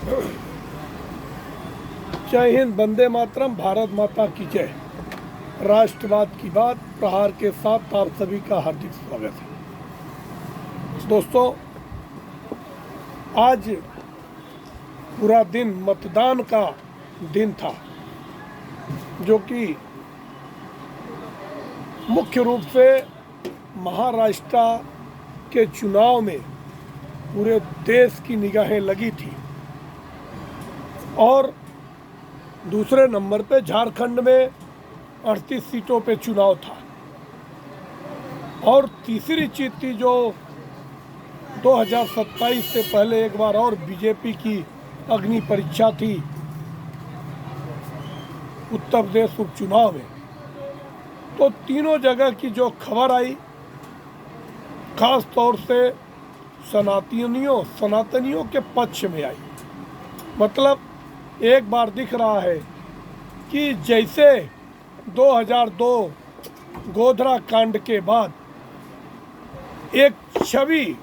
जय हिंद, वंदे मातरम, भारत माता की जय। राष्ट्रवाद की बात प्रहार के साथ आप सभी का हार्दिक स्वागत है। दोस्तों, आज पूरा दिन मतदान का दिन था, जो कि मुख्य रूप से महाराष्ट्र के चुनाव में पूरे देश की निगाहें लगी थी। और दूसरे नंबर पे झारखंड में 38 सीटों पे चुनाव था। और तीसरी चीज थी जो 2027 से पहले एक बार और बीजेपी की अग्नि परीक्षा थी उत्तर प्रदेश उपचुनाव में। तो तीनों जगह की जो खबर आई, खास तौर से सनातनियों के पक्ष में आई। मतलब एक बार दिख रहा है कि जैसे 2002 गोधरा कांड के बाद एक छवि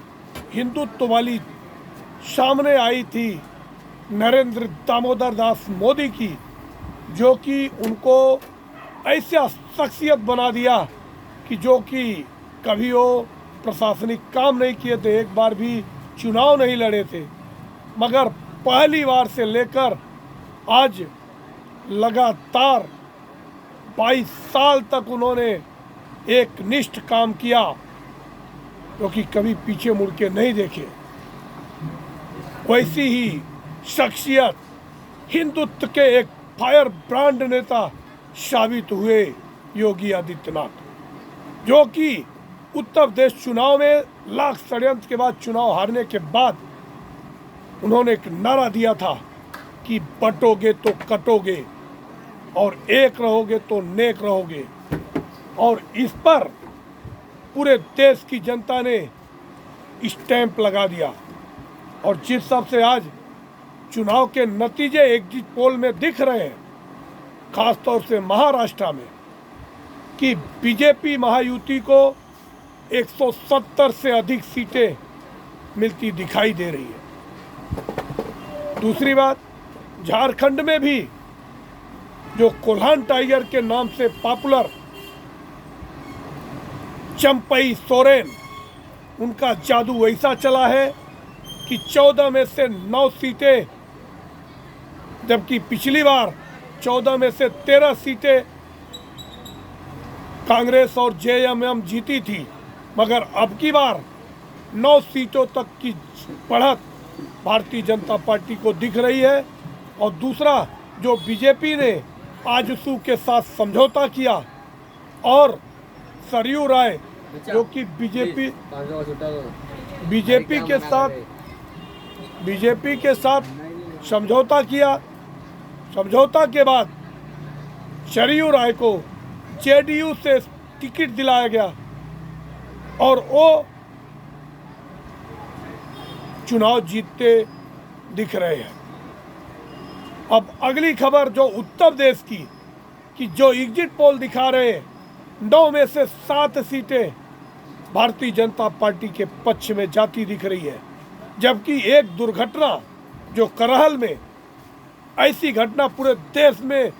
हिंदुत्व वाली सामने आई थी नरेंद्र दामोदर दास मोदी की, जो कि उनको ऐसा शख्सियत बना दिया कि जो कि कभी वो प्रशासनिक काम नहीं किए थे, एक बार भी चुनाव नहीं लड़े थे, मगर पहली बार से लेकर आज लगातार 22 साल तक उन्होंने एक निष्ठ काम किया, जो कि कभी पीछे मुड़ के नहीं देखे। वैसी ही शख्सियत हिंदुत्व के एक फायर ब्रांड नेता साबित हुए योगी आदित्यनाथ, जो कि उत्तर प्रदेश चुनाव में लाख षड्यंत्र के बाद चुनाव हारने के बाद उन्होंने एक नारा दिया था कि बटोगे तो कटोगे और एक रहोगे तो नेक रहोगे। और इस पर पूरे देश की जनता ने स्टैंप लगा दिया। और जिस हिसाब से आज चुनाव के नतीजे एग्जिट पोल में दिख रहे हैं, खासतौर से महाराष्ट्र में, कि बीजेपी महायुति को 170 से अधिक सीटें मिलती दिखाई दे रही है। दूसरी बात, झारखंड में भी जो कोल्हान टाइगर के नाम से पॉपुलर चंपई सोरेन, उनका जादू वैसा चला है कि 14 में से 9 सीटें, जबकि पिछली बार 14 में से 13 सीटें कांग्रेस और जेएमएम जीती थी, मगर अब की बार 9 सीटों तक की बढ़त भारतीय जनता पार्टी को दिख रही है। और दूसरा, जो बीजेपी ने आजसू के साथ समझौता किया और सरयू राय, जो कि बीजेपी के साथ समझौता किया, समझौता के बाद सरयू राय को जेडीयू से टिकट दिलाया गया और वो चुनाव जीतते दिख रहे हैं। अब अगली खबर जो उत्तर प्रदेश की, कि जो एग्जिट पोल दिखा रहे हैं 9 में से 7 सीटें भारतीय जनता पार्टी के पक्ष में जाती दिख रही है। जबकि एक दुर्घटना जो करहल में, ऐसी घटना पूरे देश में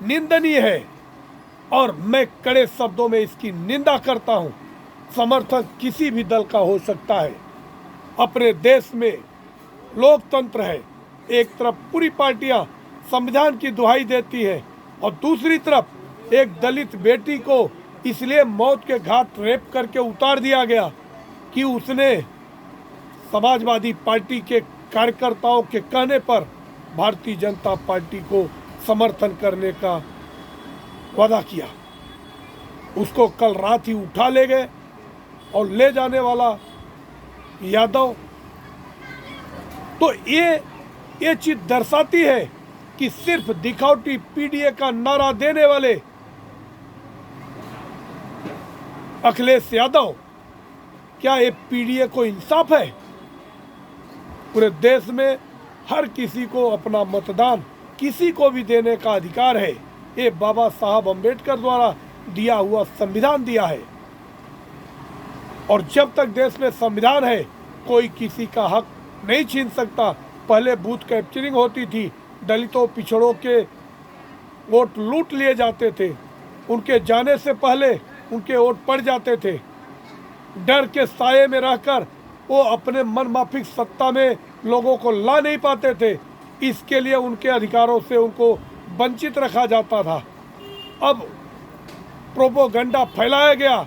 निंदनीय है और मैं कड़े शब्दों में इसकी निंदा करता हूं। समर्थक किसी भी दल का हो सकता है। अपने देश में लोकतंत्र है, एक तरफ पूरी पार्टियां संविधान की दुहाई देती है और दूसरी तरफ एक दलित बेटी को इसलिए मौत के घाट रेप करके उतार दिया गया कि उसने समाजवादी पार्टी के कार्यकर्ताओं के कहने पर भारतीय जनता पार्टी को समर्थन करने का वादा किया। उसको कल रात ही उठा ले गए और ले जाने वाला यादव। तो ये चीज दर्शाती है कि सिर्फ दिखावटी पीडीए का नारा देने वाले अखिलेश यादव, क्या ये पीडीए को इंसाफ है? पूरे देश में हर किसी को अपना मतदान किसी को भी देने का अधिकार है। ये बाबा साहब अम्बेडकर द्वारा दिया हुआ संविधान दिया है। और जब तक देश में संविधान है, कोई किसी का हक नहीं छीन सकता, पहले बूथ कैप्चरिंग होती थी, दलितों पिछड़ों के वोट लूट लिए जाते थे, उनके जाने से पहले उनके वोट पड़ जाते थे। डर के साये में रहकर वो अपने मन माफिक सत्ता में लोगों को ला नहीं पाते थे, इसके लिए उनके अधिकारों से उनको वंचित रखा जाता था। अब प्रोपोगंडा फैलाया गया।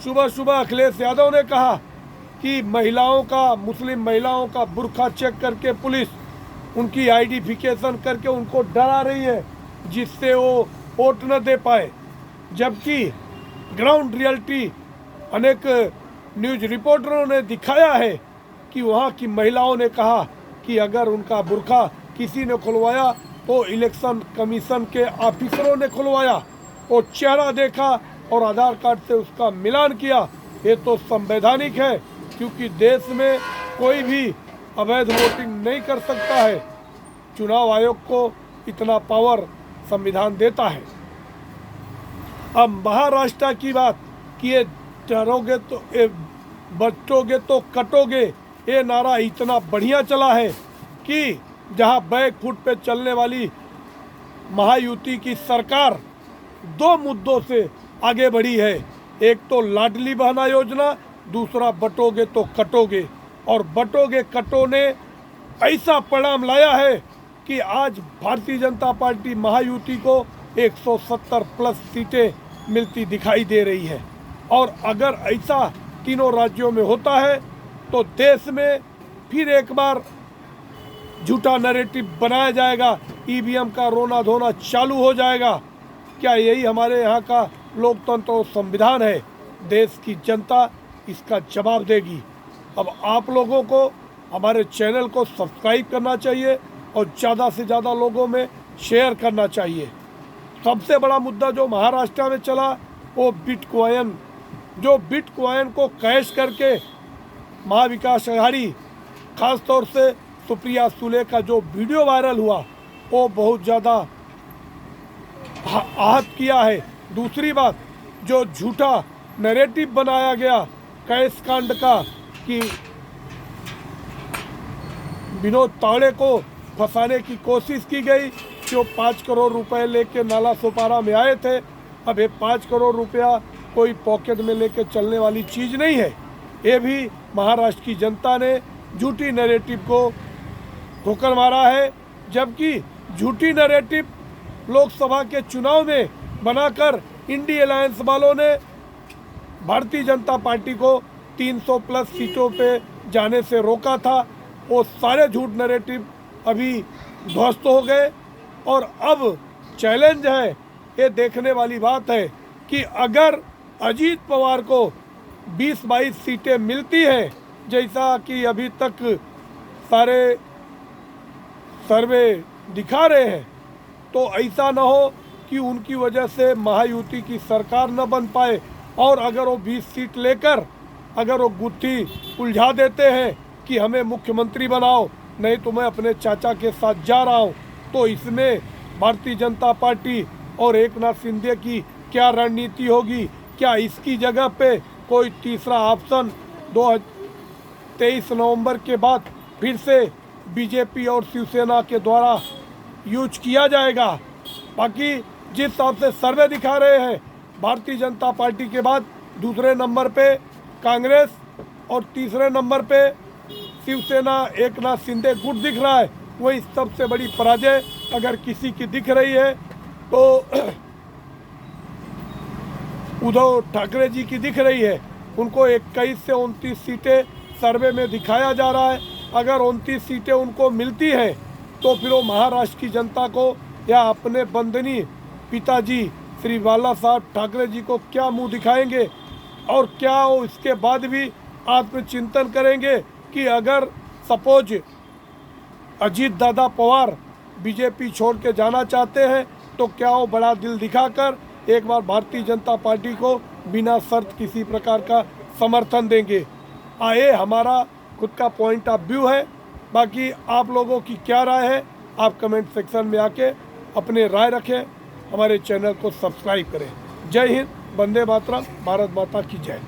सुबह सुबह अखिलेश यादव ने कहा कि महिलाओं का, मुस्लिम महिलाओं का बुर्का चेक करके पुलिस उनकी आइडेंटिफिकेशन करके उनको डरा रही है, जिससे वो वोट न दे पाए। जबकि ग्राउंड रियलिटी अनेक न्यूज रिपोर्टरों ने दिखाया है कि वहाँ की महिलाओं ने कहा कि अगर उनका बुर्का किसी ने खुलवाया तो इलेक्शन कमीशन के ऑफिसरों ने खुलवाया, वो चेहरा देखा और आधार कार्ड से उसका मिलान किया। ये तो संवैधानिक है, क्योंकि देश में कोई भी अवैध वोटिंग नहीं कर सकता है। चुनाव आयोग को इतना पावर संविधान देता है। अब महाराष्ट्र की बात कि ये डरोगे तो बचोगे तो कटोगे, ये नारा इतना बढ़िया चला है कि जहां बैक फुट पे चलने वाली महायुति की सरकार दो मुद्दों से आगे बढ़ी है। एक तो लाडली बहना योजना, दूसरा बटोगे तो कटोगे। और बटोगे कटो ने ऐसा परिणाम लाया है कि आज भारतीय जनता पार्टी महायुति को 170 प्लस सीटें मिलती दिखाई दे रही है। और अगर ऐसा तीनों राज्यों में होता है तो देश में फिर एक बार झूठा नैरेटिव बनाया जाएगा, ईवीएम का रोना धोना चालू हो जाएगा। क्या यही हमारे यहाँ का लोकतंत्र और संविधान है? देश की जनता इसका जवाब देगी। अब आप लोगों को हमारे चैनल को सब्सक्राइब करना चाहिए और ज़्यादा से ज़्यादा लोगों में शेयर करना चाहिए। सबसे बड़ा मुद्दा जो महाराष्ट्र में चला वो बिटकॉइन, जो बिटकॉइन को कैश करके महाविकास आघाड़ी, खास तौर से सुप्रिया सुले का जो वीडियो वायरल हुआ वो बहुत ज़्यादा आहत किया है। दूसरी बात, जो झूठा नैरेटिव बनाया गया कैश कांड का कि विनोद तावड़े को फंसाने की कोशिश की गई, जो 5 करोड़ रुपए लेके नाला सोपारा में आए थे। अब ये 5 करोड़ रुपया कोई पॉकेट में लेके चलने वाली चीज़ नहीं है। ये भी महाराष्ट्र की जनता ने झूठी नैरेटिव को ठोकर मारा है। जबकि झूठी नैरेटिव लोकसभा के चुनाव में बनाकर इंडी अलायंस वालों ने भारतीय जनता पार्टी को 300 प्लस सीटों पे जाने से रोका था। वो सारे झूठ नैरेटिव अभी ध्वस्त हो गए। और अब चैलेंज है, ये देखने वाली बात है कि अगर अजीत पवार को 20-22 सीटें मिलती हैं, जैसा कि अभी तक सारे सर्वे दिखा रहे हैं, तो ऐसा न हो कि उनकी वजह से महायुति की सरकार न बन पाए। और अगर वो 20 सीट लेकर अगर वो गुत्थी उलझा देते हैं कि हमें मुख्यमंत्री बनाओ, नहीं तो मैं अपने चाचा के साथ जा रहा हूँ, तो इसमें भारतीय जनता पार्टी और एकनाथ शिंदे की क्या रणनीति होगी? क्या इसकी जगह पे कोई तीसरा ऑप्शन 23 नवंबर के बाद फिर से बीजेपी और शिवसेना के द्वारा यूज किया जाएगा? बाकी जिस हिसाब से सर्वे दिखा रहे हैं, भारतीय जनता पार्टी के बाद दूसरे नंबर पे कांग्रेस और तीसरे नंबर पे शिवसेना एकनाथ शिंदे गुट दिख रहा है। वही सबसे बड़ी पराजय अगर किसी की दिख रही है तो उद्धव ठाकरे जी की दिख रही है। उनको 21 से 29 सीटें सर्वे में दिखाया जा रहा है। अगर 29 सीटें उनको मिलती हैं तो फिर वो महाराष्ट्र की जनता को या अपने बंदनी पिताजी श्री बाला साहब ठाकरे जी को क्या मुंह दिखाएंगे? और क्या वो इसके बाद भी आत्मचिंतन करेंगे कि अगर सपोज अजीत दादा पवार बीजेपी छोड़ के जाना चाहते हैं तो क्या वो बड़ा दिल दिखाकर एक बार भारतीय जनता पार्टी को बिना शर्त किसी प्रकार का समर्थन देंगे? ये हमारा खुद का पॉइंट ऑफ व्यू है। बाकी आप लोगों की क्या राय है, आप कमेंट सेक्शन में आके अपने राय रखें। हमारे चैनल को सब्सक्राइब करें। जय हिंद, वंदे मातरम, भारत माता की जय।